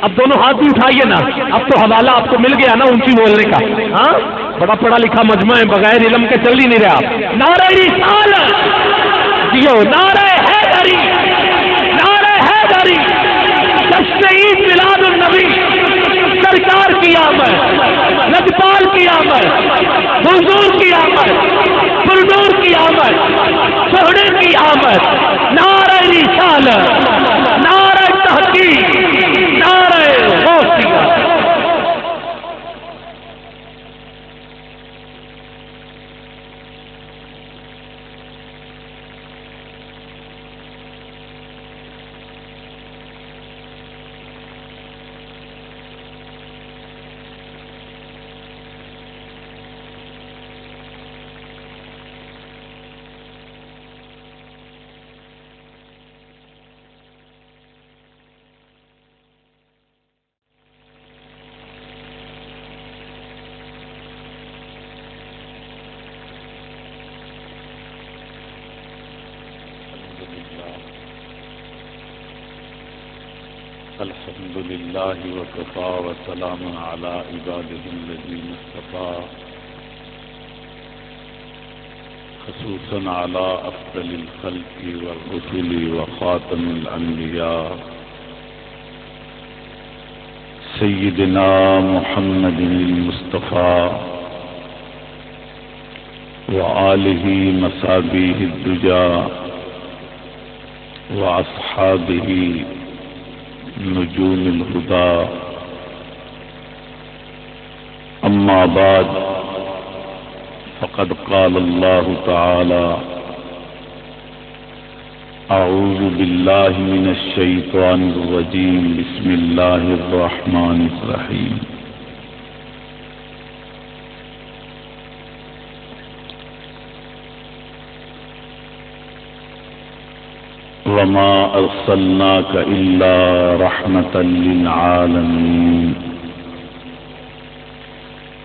اب دونوں ہاتھ بھی اٹھائیے نا، اب تو حوالہ آپ کو مل گیا نا اونچی بولنے کا. ہاں بڑا پڑھا لکھا مجمع ہے، بغیر علم کے چل ہی نہیں رہا. نعرہ رسالت جیو، نعرہ حیدری، نعرہ حیدری، جشن عید میلاد النبی، سرکار کی آمد، لجپال کی آمد، حضور کی آمد، بلڈور کی آمد، سہڑے کی آمد. نعرہ رسالت، نعرہ تحقیق، نعرہ غوثیہ. الحمد لله وكفى وسلام على عباده الذين اصطفى، خصوصا على أفضل الخلق والرسل وخاتم الأنبياء سيدنا محمد المصطفى وآله مصابيح الدجى وأصحابه نجوم الهدى. أما بعد، فقد قال الله تعالى: أعوذ بالله من الشيطان الرجيم، بسم الله الرحمن الرحيم. وما أرسلناك إلا رحمة للعالمين.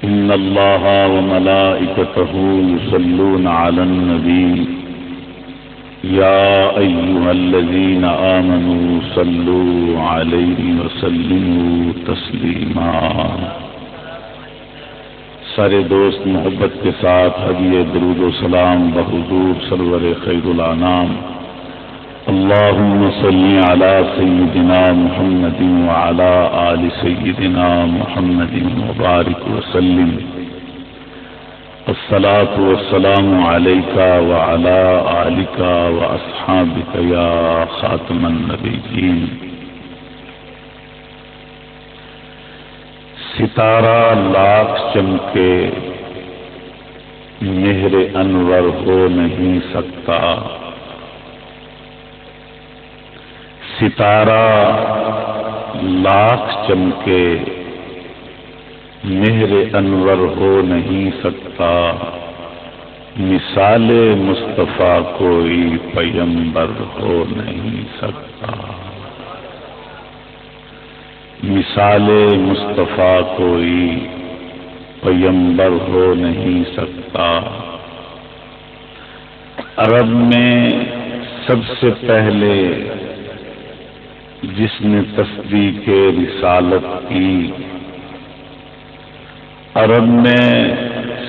إن الله وملائكته يصلون على النبي يا أيها الذين آمنوا صلوا عليه وسلموا تسليما. سارے دوست محبت کے ساتھ حدیث درود و سلام بحضور سرور خیر الانام اللهم صل على سيدنا محمد وعلى آل سيدنا محمد وبارك وسلم. الصلاة والسلام عليك وعلى آلك وأصحابك يا خاتم النبيين. ستارہ لاکھ چمکے مہر انور ہو نہیں سکتا. ستارہ لاکھ چمکے مہر انور ہو نہیں سکتا. مثال مصطفیٰ کوئی پیمبر ہو نہیں سکتا. مثال مصطفیٰ کوئی پیمبر ہو نہیں سکتا. عرب میں سب سے پہلے جس نے تصدیق رسالت کی، عرب میں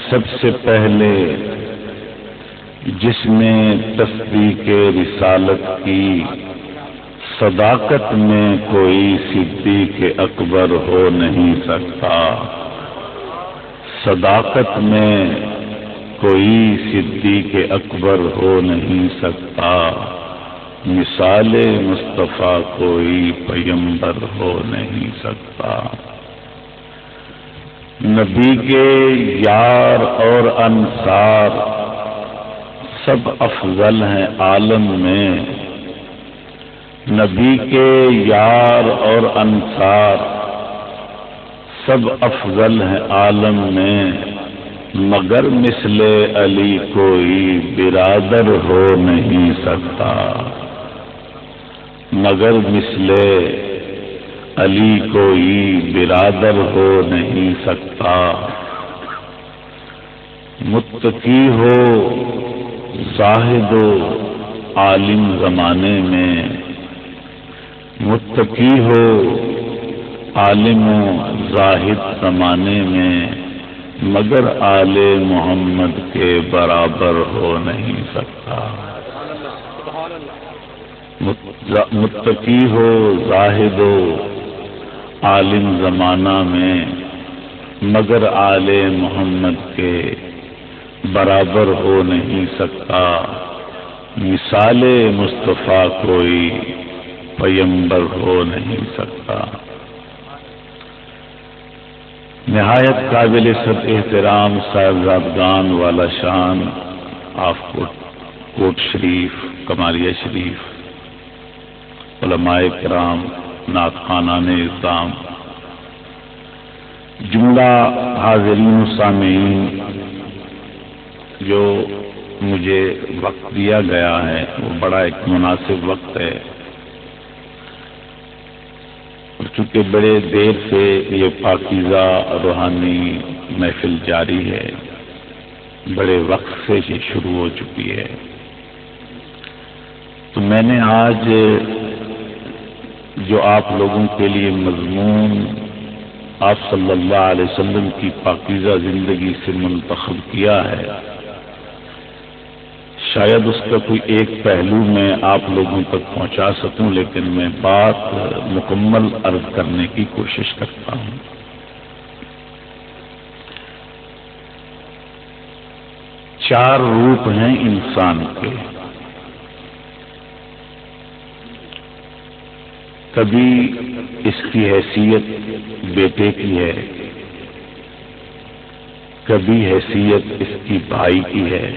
سب سے پہلے جس نے تصدیق رسالت کی، صداقت میں کوئی صدیق اکبر ہو نہیں سکتا. صداقت میں کوئی صدیق اکبر ہو نہیں سکتا. مثال مصطفیٰ کوئی پیمبر ہو نہیں سکتا. نبی کے یار اور انصار سب افضل ہیں عالم میں. نبی کے یار اور انصار سب افضل ہیں عالم میں، مگر مثل علی کوئی برادر ہو نہیں سکتا. مگر مثل علی کوئی برادر ہو نہیں سکتا. متقی ہو زاہد و عالم زمانے میں، متقی ہو عالم و زاہد زمانے میں مگر آل محمد کے برابر ہو نہیں سکتا۔ متقی ہو، زاہد ہو، عالم زمانہ میں مگر آل محمد کے برابر ہو نہیں سکتا۔ مثال مصطفیٰ کوئی پیمبر ہو نہیں سکتا۔ نہایت قابل سب احترام صاحبزادگان والا شان آف کوٹ شریف، کماریہ شریف، علماء کرام، نعت خوانان اعظام، جملہ حاضرین و سامعین، جو مجھے وقت دیا گیا ہے وہ بڑا ایک مناسب وقت ہے، اور چونکہ بڑے دیر سے یہ پاکیزہ روحانی محفل جاری ہے، بڑے وقت سے یہ شروع ہو چکی ہے، تو میں نے آج جو آپ لوگوں کے لیے مضمون آپ صلی اللہ علیہ وسلم کی پاکیزہ زندگی سے منتخب کیا ہے، شاید اس کا کوئی ایک پہلو میں آپ لوگوں تک پہنچا سکوں، لیکن میں بات مکمل عرض کرنے کی کوشش کرتا ہوں۔ چار روپ ہیں انسان کے، کبھی اس کی حیثیت بیٹے کی ہے، کبھی حیثیت اس کی بھائی کی ہے،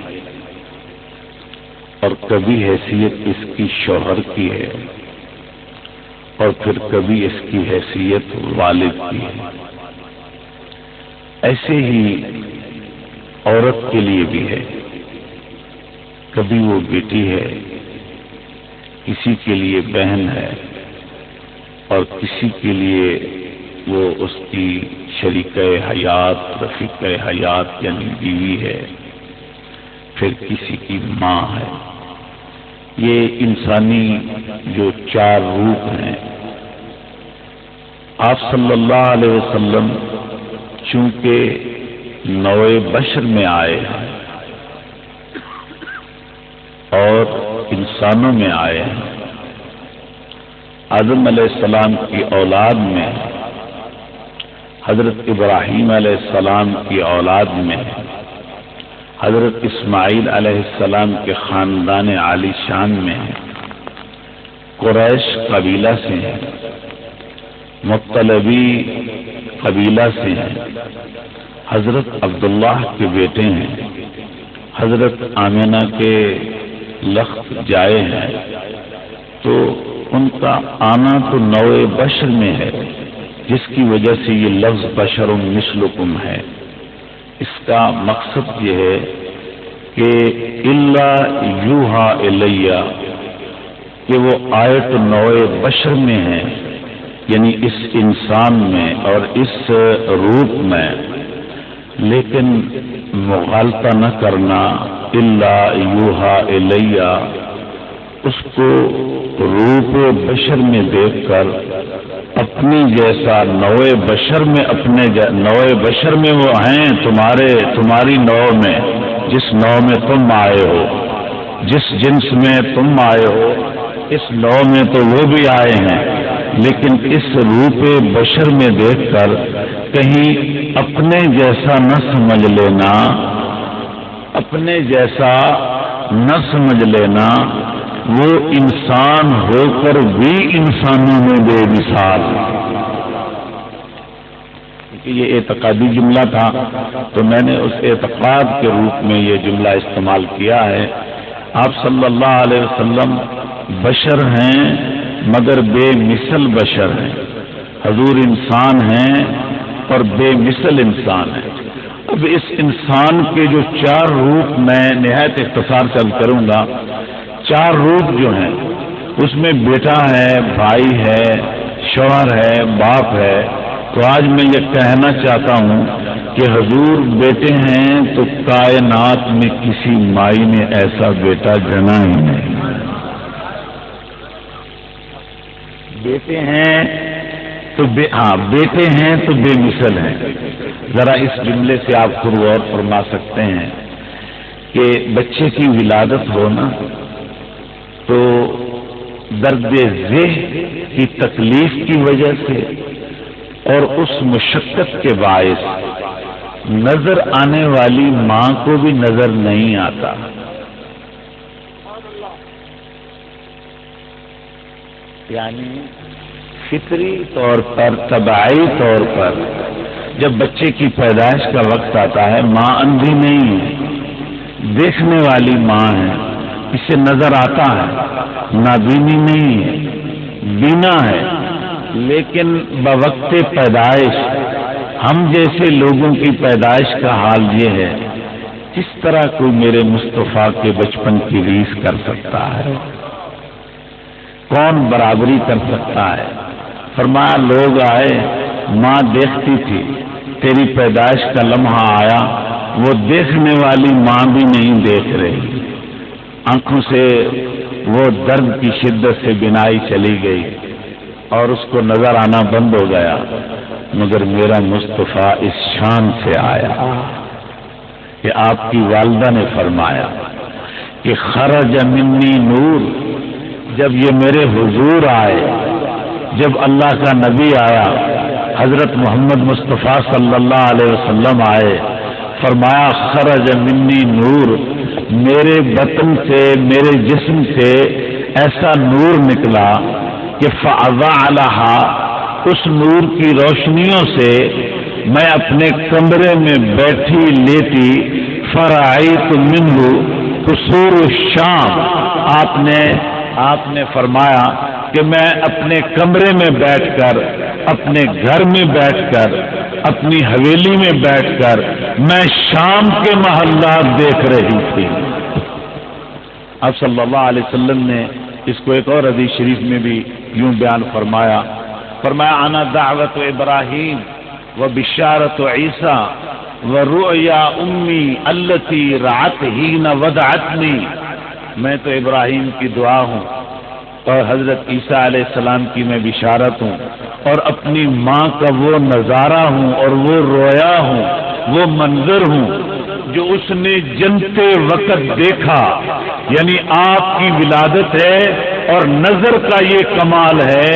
اور کبھی حیثیت اس کی شوہر کی ہے، اور پھر کبھی اس کی حیثیت والد کی ہے۔ ایسے ہی عورت کے لیے بھی ہے، کبھی وہ بیٹی ہے، کسی کے لیے بہن ہے، اور کسی کے لیے وہ اس کی شریکہ حیات، رفیقہ حیات یعنی بیوی ہے، پھر کسی کی ماں ہے۔ یہ انسانی جو چار روپ ہیں، آپ صلی اللہ علیہ وسلم چونکہ نوع بشر میں آئے ہیں اور انسانوں میں آئے ہیں، آدم علیہ السلام کی اولاد میں، حضرت ابراہیم علیہ السلام کی اولاد میں، حضرت اسماعیل علیہ السلام کے خاندان عالی شان میں ہیں، قریش قبیلہ سے ہیں، مطلبی قبیلہ سے ہیں، حضرت عبداللہ کے بیٹے ہیں، حضرت آمنہ کے لخت جائے ہیں، تو ان کا آنا تو نوع بشر میں ہے، جس کی وجہ سے یہ لفظ بشر مثلکم ہے۔ اس کا مقصد یہ ہے کہ الا یوحا الیہ، کہ وہ آئے تو نوع بشر میں ہے، یعنی اس انسان میں اور اس روپ میں، لیکن مغالطہ نہ کرنا، الا یوحا الیہ، اس کو روپ بشر میں دیکھ کر اپنی جیسا نوع بشر میں، اپنے نوع بشر میں وہ ہیں، تمہاری نوع میں، جس نوع میں تم آئے ہو، جس جنس میں تم آئے ہو، اس نوع میں تو وہ بھی آئے ہیں، لیکن اس روپ بشر میں دیکھ کر کہیں اپنے جیسا نہ سمجھ لینا، اپنے جیسا نہ سمجھ لینا، وہ انسان ہو کر بھی انسانوں میں بے مثال۔ یہ اعتقادی جملہ تھا، تو میں نے اس اعتقاد کے روپ میں یہ جملہ استعمال کیا ہے۔ آپ صلی اللہ علیہ وسلم بشر ہیں مگر بے مثل بشر ہیں، حضور انسان ہیں اور بے مثل انسان ہیں۔ اب اس انسان کے جو چار روپ میں نہایت اختصار سے کروں گا، چار روپ جو ہیں اس میں بیٹا ہے، بھائی ہے، شوہر ہے، باپ ہے، تو آج میں یہ کہنا چاہتا ہوں کہ حضور بیٹے ہیں تو کائنات میں کسی مائی نے ایسا بیٹا جنا ہی نہیں۔ بیٹے ہیں تو بیٹے ہیں تو بے مثل ہیں. ذرا اس جملے سے آپ خود غور فرما سکتے ہیں کہ بچے کی ولادت ہونا تو درد ذہ کی تکلیف کی وجہ سے اور اس مشقت کے باعث نظر آنے والی ماں کو بھی نظر نہیں آتا. یعنی فطری طور پر طبعی طور پر جب بچے کی پیدائش کا وقت آتا ہے ماں اندھی نہیں ہے، دیکھنے والی ماں ہے، اسے نظر آتا ہے، نابینی نہیں ہے، بینا ہے. لیکن بوقت پیدائش ہم جیسے لوگوں کی پیدائش کا حال یہ ہے، کس طرح کوئی میرے مصطفیٰ کے بچپن کی ریس کر سکتا ہے؟ کون برابری کر سکتا ہے؟ فرمایا لوگ آئے، ماں دیکھتی تھی، تیری پیدائش کا لمحہ آیا، وہ دیکھنے والی ماں بھی نہیں دیکھ رہی، آنکھوں سے وہ درد کی شدت سے بینائی چلی گئی اور اس کو نظر آنا بند ہو گیا. مگر میرا مصطفیٰ اس شان سے آیا کہ آپ کی والدہ نے فرمایا کہ خرج منی نور. جب یہ میرے حضور آئے، جب اللہ کا نبی آیا، حضرت محمد مصطفیٰ صلی اللہ علیہ وسلم آئے، فرمایا خرج منی نور، میرے بطن سے، میرے جسم سے ایسا نور نکلا کہ فأضاء اس نور کی روشنیوں سے میں اپنے کمرے میں بیٹھی لیٹی فرأیت منہ قصور الشام. آپ نے فرمایا کہ میں اپنے کمرے میں بیٹھ کر، اپنے گھر میں بیٹھ کر، اپنی حویلی میں بیٹھ کر میں شام کے محلات دیکھ رہی تھی. آپ صلی اللہ علیہ وسلم نے اس کو ایک اور حدیث شریف میں بھی یوں بیان فرمایا انا دعوت ابراہیم و بشارت عیسیٰ و رؤیا امی التی رعت حین ودعتنی. میں تو ابراہیم کی دعا ہوں اور حضرت عیسیٰ علیہ السلام کی میں بشارت ہوں اور اپنی ماں کا وہ نظارہ ہوں اور وہ رویا ہوں، وہ منظر ہوں جو اس نے جنتے وقت دیکھا. یعنی آپ کی ولادت ہے اور نظر کا یہ کمال ہے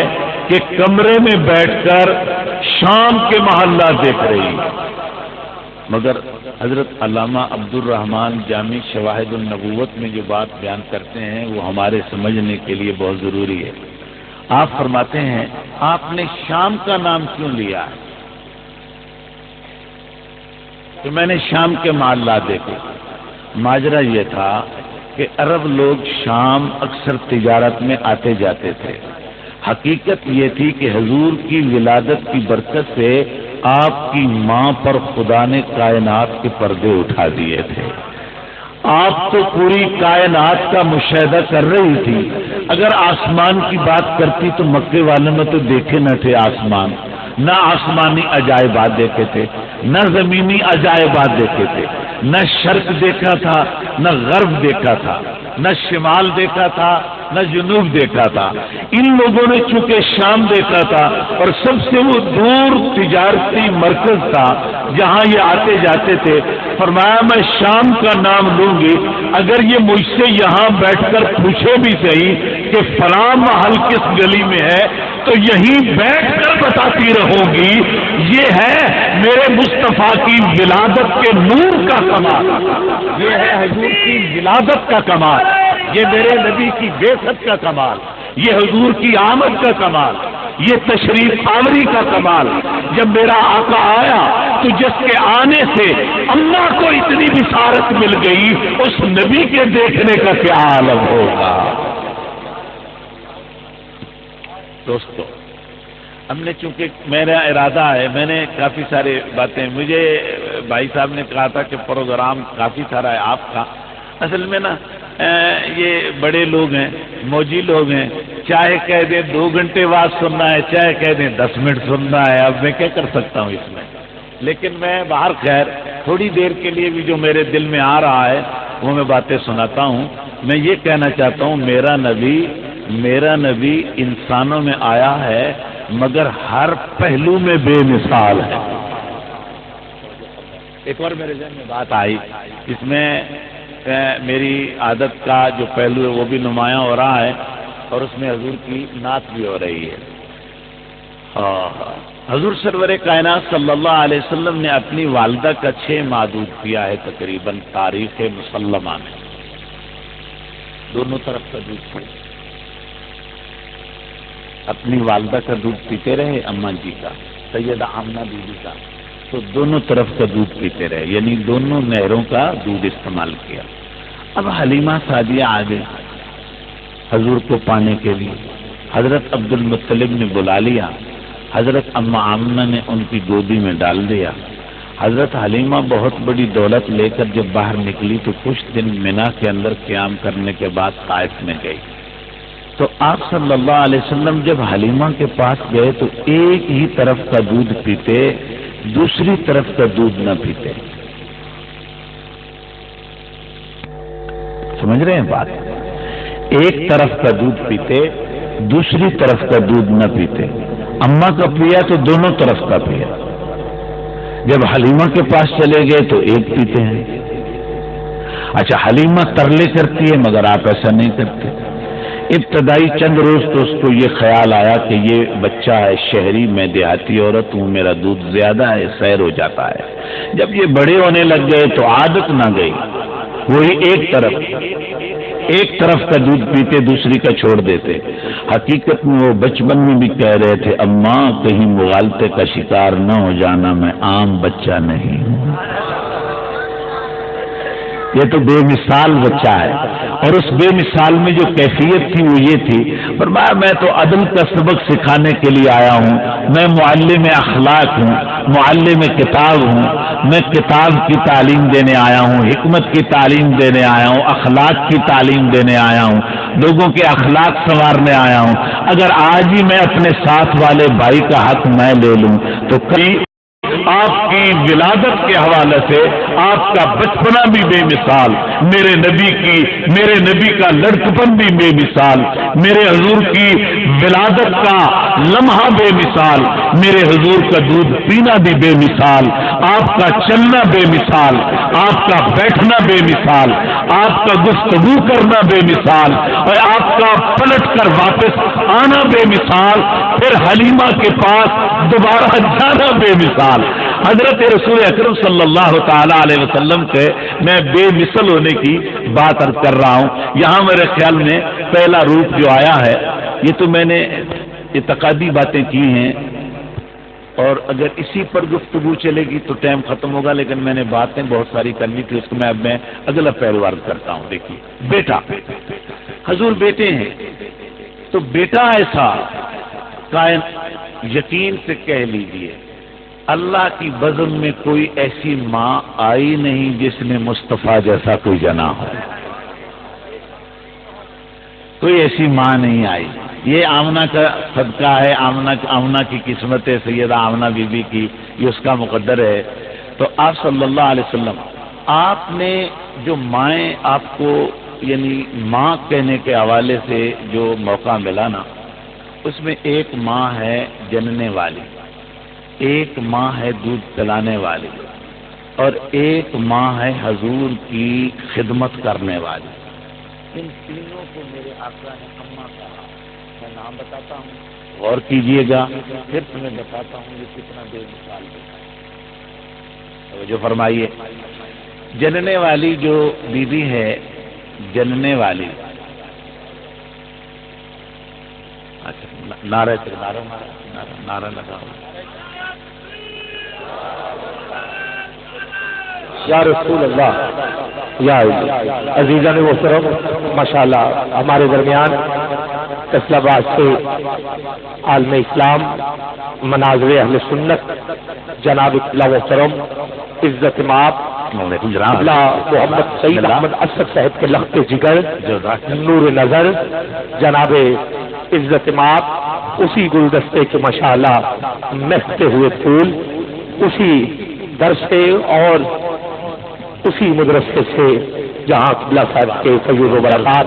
کہ کمرے میں بیٹھ کر شام کے محلات دیکھ رہی. مگر حضرت علامہ عبد الرحمن جامع شواہد النبوت میں جو بات بیان کرتے ہیں وہ ہمارے سمجھنے کے لیے بہت ضروری ہے. آپ فرماتے ہیں آپ نے شام کا نام کیوں لیا ہے؟ کہ میں نے شام کے محلات دیکھے. ماجرا یہ تھا کہ عرب لوگ شام اکثر تجارت میں آتے جاتے تھے. حقیقت یہ تھی کہ حضور کی ولادت کی برکت سے آپ کی ماں پر خدا نے کائنات کے پردے اٹھا دیے تھے. آپ تو پوری کائنات کا مشاہدہ کر رہی تھی. اگر آسمان کی بات کرتی تو مکے والوں میں تو دیکھے نہ تھے آسمان، نہ آسمانی عجائبات دیکھے تھے، نہ زمینی عجائبات دیکھے تھے، نہ شرق دیکھا تھا، نہ غرب دیکھا تھا، نہ شمال دیکھا تھا، نہ جنوب دیکھا تھا. ان لوگوں نے چونکہ شام دیکھا تھا اور سب سے وہ دور تجارتی مرکز تھا جہاں یہ آتے جاتے تھے. فرمایا میں شام کا نام لوں گی اگر یہ مجھ سے یہاں بیٹھ کر پوچھے بھی صحیح کہ فلاں محل کس گلی میں ہے تو یہیں بیٹھ کر بتاتی رہوں گی. یہ ہے میرے مصطفیٰ کی ولادت کے نور کا کمال، یہ ہے حضور کی ولادت کا کمال، یہ میرے نبی کی بعثت کا کمال، یہ حضور کی آمد کا کمال، یہ تشریف آوری کا کمال. جب میرا آقا آیا تو جس کے آنے سے اللہ کو اتنی بشارت مل گئی، اس نبی کے دیکھنے کا کیا عالم ہوگا. دوستو ہم نے چونکہ میرا ارادہ ہے، میں نے کافی سارے باتیں، مجھے بھائی صاحب نے کہا تھا کہ پروگرام کافی سارا ہے آپ کا. اصل میں نا یہ بڑے لوگ ہیں، موجی لوگ ہیں، چاہے کہہ دیں 2 گھنٹے بعد سننا ہے، چاہے کہہ دیں 10 منٹ سننا ہے. اب میں کیا کر سکتا ہوں اس میں. لیکن میں باہر خیر تھوڑی دیر کے لیے بھی جو میرے دل میں آ رہا ہے وہ میں باتیں سناتا ہوں. میں یہ کہنا چاہتا ہوں میرا نبی میرا نبی انسانوں میں آیا ہے مگر ہر پہلو میں بے مثال ہے. ایک اور میرے ذہن میں بات آئی، اس میں میری عادت کا جو پہلو ہے وہ بھی نمایاں ہو رہا ہے اور اس میں حضور کی نعت بھی ہو رہی ہے. حضور سرور کائنات صلی اللہ علیہ وسلم نے اپنی والدہ کا 6 ماہ دودھ پیا ہے تقریباً تاریخ مسلمہ میں. دونوں طرف کا دودھ پیا، اپنی والدہ کا دودھ پیتے رہے، اماں جی کا، سیدہ آمنہ بی بی کا، تو دونوں طرف کا دودھ پیتے رہے، یعنی دونوں نہروں کا دودھ استعمال کیا. اب حلیمہ سعدیہ آ گئی حضور کو پانے کے لیے. حضرت عبد المطلب نے بلا لیا، حضرت اماں آمنہ نے ان کی گودی میں ڈال دیا. حضرت حلیمہ بہت بڑی دولت لے کر جب باہر نکلی تو کچھ دن منا کے اندر قیام کرنے کے بعد طائف میں گئی. تو آپ صلی اللہ علیہ وسلم جب حلیمہ کے پاس گئے تو ایک ہی طرف کا دودھ پیتے، دوسری طرف کا دودھ نہ پیتے. سمجھ رہے ہیں بات؟ ایک طرف کا دودھ پیتے، دوسری طرف کا دودھ نہ پیتے. اماں کا پیا تو دونوں طرف کا پیا. جب حلیمہ کے پاس چلے گئے تو ایک پیتے ہیں. اچھا، حلیمہ ترلے کرتی ہے مگر آپ ایسا نہیں کرتے. ابتدائی چند روز تو اس کو یہ خیال آیا کہ یہ بچہ ہے شہری، میں دیہاتی عورت ہوں، میرا دودھ زیادہ ہے، سیر ہو جاتا ہے. جب یہ بڑے ہونے لگ گئے تو عادت نہ گئی، وہی ایک طرف کا دودھ پیتے، دوسری کا چھوڑ دیتے. حقیقت میں وہ بچپن میں بھی کہہ رہے تھے، اماں کہیں مغالطے کا شکار نہ ہو جانا، میں عام بچہ نہیں ہوں. یہ تو بے مثال بچہ ہے. اور اس بے مثال میں جو کیفیت تھی وہ یہ تھی، فرمایا میں تو عدل کا سبق سکھانے کے لیے آیا ہوں، میں معلم اخلاق ہوں، معلم کتاب ہوں، میں کتاب کی تعلیم دینے آیا ہوں، حکمت کی تعلیم دینے آیا ہوں، اخلاق کی تعلیم دینے آیا ہوں، لوگوں کے اخلاق سنوارنے آیا ہوں. اگر آج ہی میں اپنے ساتھ والے بھائی کا حق میں لے لوں تو کئی آپ کی ولادت کے حوالے سے آپ کا بچپنا بھی بے مثال، میرے نبی کا لڑکپن بھی بے مثال، میرے حضور کی ولادت کا لمحہ بے مثال، میرے حضور کا دودھ پینا بھی بے مثال، آپ کا چلنا بے مثال، آپ کا بیٹھنا بے مثال، آپ کا گفتگو کرنا بے مثال، اور آپ کا پلٹ کر واپس آنا بے مثال، پھر حلیمہ کے پاس دوبارہ جانا بے مثال. حضرت رسول اکرم صلی اللہ تعالی علیہ وسلم کے میں بے مثل ہونے کی بات عرض کر رہا ہوں. یہاں میرے خیال میں پہلا روپ جو آیا ہے، یہ تو میں نے اعتقادی باتیں کی ہیں اور اگر اسی پر گفتگو چلے گی تو ٹائم ختم ہوگا، لیکن میں نے باتیں بہت ساری کرنی تھی، اس کو میں اب اگلا پہلو عرض کرتا ہوں. دیکھیے، بیٹا، حضور بیٹے ہیں تو بیٹا ایسا کائن یقین سے کہہ لیجیے اللہ کی بزم میں کوئی ایسی ماں آئی نہیں جس نے مصطفیٰ جیسا کوئی جنا ہو. کوئی ایسی ماں نہیں آئی. یہ آمنہ کا صدقہ ہے، آمنہ کی قسمت ہے، سیدہ آمنہ بی بی کی، یہ اس کا مقدر ہے. تو آپ صلی اللہ علیہ وسلم، آپ نے جو مائیں آپ کو یعنی ماں کہنے کے حوالے سے جو موقع ملا نا، اس میں ایک ماں ہے جننے والی، ایک ماں ہے دودھ پلانے والی، اور ایک ماں ہے حضور کی خدمت کرنے والی. ان تینوں کو میرے آقا نے اماں کہا. میں نام بتاتا ہوں، غور کیجئے گا، پھر تمہیں بتاتا ہوں یہ کتنا بے مثال ہے. جو فرمائیے، جننے والی جو بیوی ہے، جننے والی، اچھا نعرہ لگا ہوا، یا رسول اللہ، یا عزیزان محترم، ماشاءاللہ ہمارے درمیان فیصلہ آباد سے عالم اسلام، مناظر اہل سنت، جناب اطلاع محترم عزت مآب محمد سعید احمد اسد صاحب کے لخت جگر، نور نظر، جناب عزت مآب، اسی گلدستے کے ماشاءاللہ مہکتے ہوئے پھول، اسی در سے اور اسی مدرسے سے جہاں قبلہ صاحب کے فیض و برکات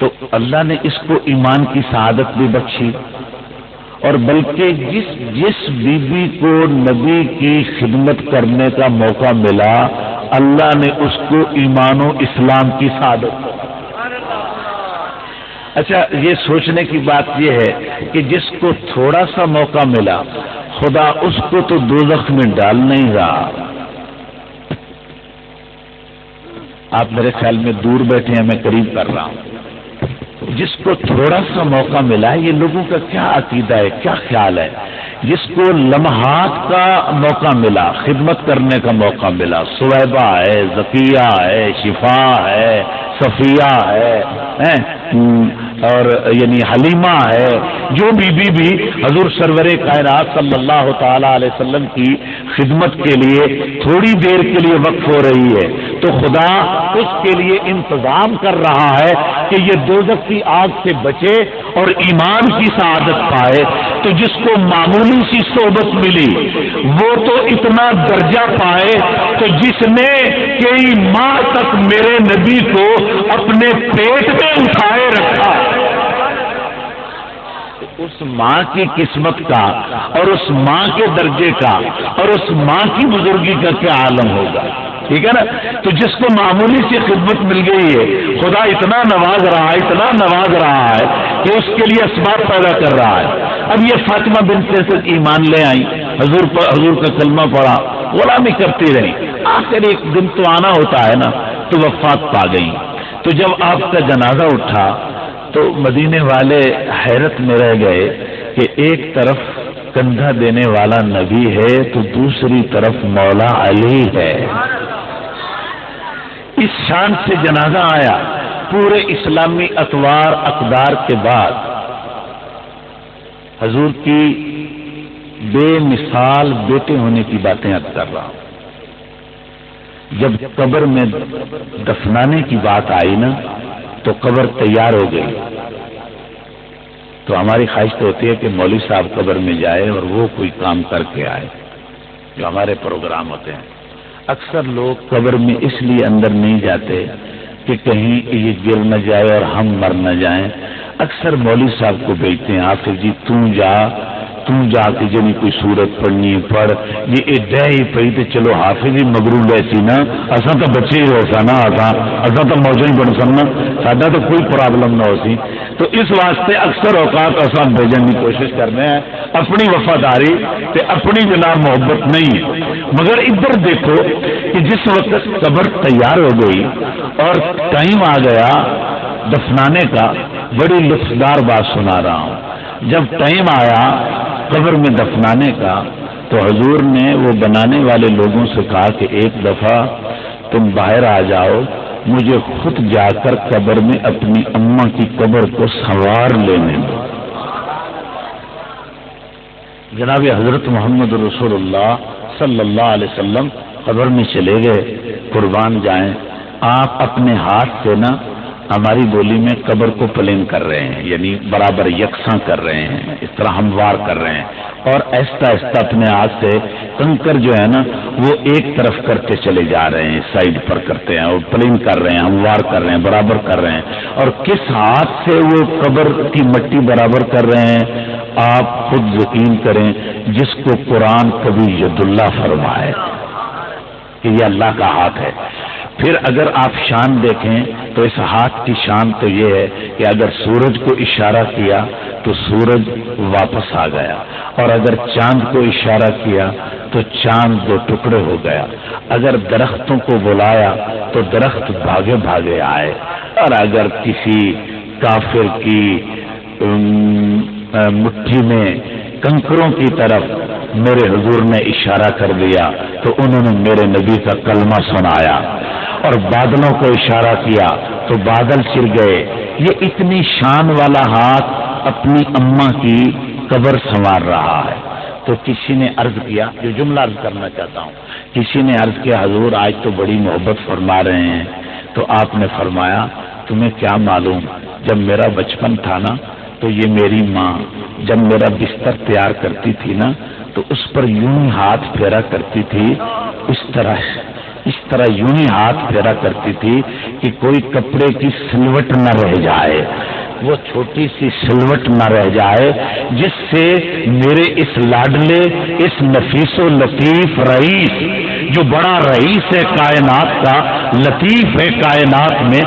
تو اللہ نے اس کو ایمان کی سعادت بھی بخشی، اور بلکہ جس بی بی کو نبی کی خدمت کرنے کا موقع ملا اللہ نے اس کو ایمان و اسلام کی سعادت دی۔ اچھا، یہ سوچنے کی بات یہ ہے کہ جس کو تھوڑا سا موقع ملا خدا اس کو تو دوزخ میں ڈال نہیں رہا۔ آپ میرے خیال میں دور بیٹھے ہیں، میں قریب کر رہا ہوں۔ جس کو تھوڑا سا موقع ملا ہے، یہ لوگوں کا کیا عقیدہ ہے، کیا خیال ہے؟ جس کو لمحات کا موقع ملا، خدمت کرنے کا موقع ملا، صویبہ ہے، ذکیہ ہے، شفا ہے، صفیہ ہے، اور یعنی حلیمہ ہے، جو بھی حضور سرور کائنات صلی اللہ تعالی علیہ وسلم کی خدمت کے لیے تھوڑی دیر کے لیے وقف ہو رہی ہے تو خدا اس کے لیے انتظام کر رہا ہے کہ یہ دوزخ کی آگ سے بچے اور ایمان کی سعادت پائے۔ تو جس کو معمولی سی صحبت ملی وہ تو اتنا درجہ پائے، تو جس نے کئی ماہ تک میرے نبی کو اپنے پیٹ میں اٹھائے رکھا، اس ماں کی قسمت کا اور اس ماں کے درجے کا اور اس ماں کی بزرگی کا کیا عالم ہوگا، ٹھیک ہے نا؟ تو جس کو معمولی سی خدمت مل گئی ہے خدا اتنا نواز رہا ہے کہ اس کے لیے اسباب پیدا کر رہا ہے۔ اب یہ فاطمہ بنت اسد ایمان لے آئی، حضور کا کلمہ پڑھا، غلامی کرتی رہی، آخر ایک دن تو آنا ہوتا ہے نا، تو وفات پا گئی۔ تو جب آپ کا جنازہ اٹھا تو مدینے والے حیرت میں رہ گئے کہ ایک طرف کندھا دینے والا نبی ہے تو دوسری طرف مولا علی ہے۔ اس شان سے جنازہ آیا۔ پورے اسلامی اطوار اقدار کے بعد حضور کی بے مثال بیٹے ہونے کی باتیں عرض کر رہا ہوں۔ جب قبر میں دفنانے کی بات آئی نا تو قبر تیار ہو گئی، تو ہماری خواہش تو ہوتی ہے کہ مولوی صاحب قبر میں جائے اور وہ کوئی کام کر کے آئے، جو ہمارے پروگرام ہوتے ہیں۔ اکثر لوگ قبر میں اس لیے اندر نہیں جاتے کہ کہیں یہ گر نہ جائے اور ہم مر نہ جائیں۔ اکثر مولوی صاحب کو بھیجتے ہیں، حافظ جی تم جا کے جنی کوئی صورت پڑھنی پڑھ، یہ ایڈا ہی پئی تو چلو حافظ ہی مگرو لے سی نا، اساں تو بچے ہی ہو سا نا، اساں تو موجود ہی بن سکنا، ساڈا تو کوئی پرابلم نہ ہو سی۔ تو اس واسطے اکثر اوقات اساں بھیجن کی کوشش کرنے ہیں، اپنی وفاداری تے اپنی جناب محبت نہیں ہے۔ مگر ادھر دیکھو کہ جس وقت قبر تیار ہو گئی اور ٹائم آ گیا دفنانے کا، بڑی لطفدار بات سنا رہا ہوں۔ جب ٹائم آیا قبر میں دفنانے کا تو حضور نے وہ بنانے والے لوگوں سے کہا کہ ایک دفعہ تم باہر آ جاؤ، مجھے خود جا کر قبر میں اپنی اماں کی قبر کو سنوار لینے دو۔ جناب حضرت محمد رسول اللہ صلی اللہ علیہ وسلم قبر میں چلے گئے، قربان جائیں۔ آپ اپنے ہاتھ سے نا ہماری بولی میں قبر کو پلین کر رہے ہیں، یعنی برابر یکساں کر رہے ہیں، اس طرح ہموار کر رہے ہیں، اور آہستہ آہستہ اپنے ہاتھ سے کنکر جو ہے نا وہ ایک طرف کرتے چلے جا رہے ہیں، سائڈ پر کرتے ہیں اور پلین کر رہے ہیں، ہموار کر رہے ہیں، برابر کر رہے ہیں۔ اور کس ہاتھ سے وہ قبر کی مٹی برابر کر رہے ہیں آپ خود یقین کریں، جس کو قرآن کبھی ید اللہ فرمائے کہ یہ اللہ کا ہاتھ ہے۔ پھر اگر آپ شان دیکھیں تو اس ہاتھ کی شان تو یہ ہے کہ اگر سورج کو اشارہ کیا تو سورج واپس آ گیا، اور اگر چاند کو اشارہ کیا تو چاند دو ٹکڑے ہو گیا، اگر درختوں کو بلایا تو درخت بھاگے بھاگے آئے، اور اگر کسی کافر کی مٹھی میں کنکروں کی طرف میرے حضور نے اشارہ کر دیا تو انہوں نے میرے نبی کا کلمہ سنایا، اور بادلوں کو اشارہ کیا تو بادل چر گئے۔ یہ اتنی شان والا ہاتھ اپنی اماں کی قبر سنوار رہا ہے۔ تو کسی نے عرض کیا، جو جملہ عرض کرنا چاہتا ہوں، کسی نے عرض کیا حضور آج تو بڑی محبت فرما رہے ہیں، تو آپ نے فرمایا تمہیں کیا معلوم، جب میرا بچپن تھا نا تو یہ میری ماں جب میرا بستر تیار کرتی تھی نا تو اس پر یوں ہی ہاتھ پھیرا کرتی تھی، اس طرح اس طرح یوں ہی ہاتھ پھیرا کرتی تھی کہ کوئی کپڑے کی سلوٹ نہ رہ جائے، وہ چھوٹی سی سلوٹ نہ رہ جائے جس سے میرے اس لاڈلے، اس نفیس و لطیف رئیس، جو بڑا رئیس ہے کائنات کا، لطیف ہے کائنات میں،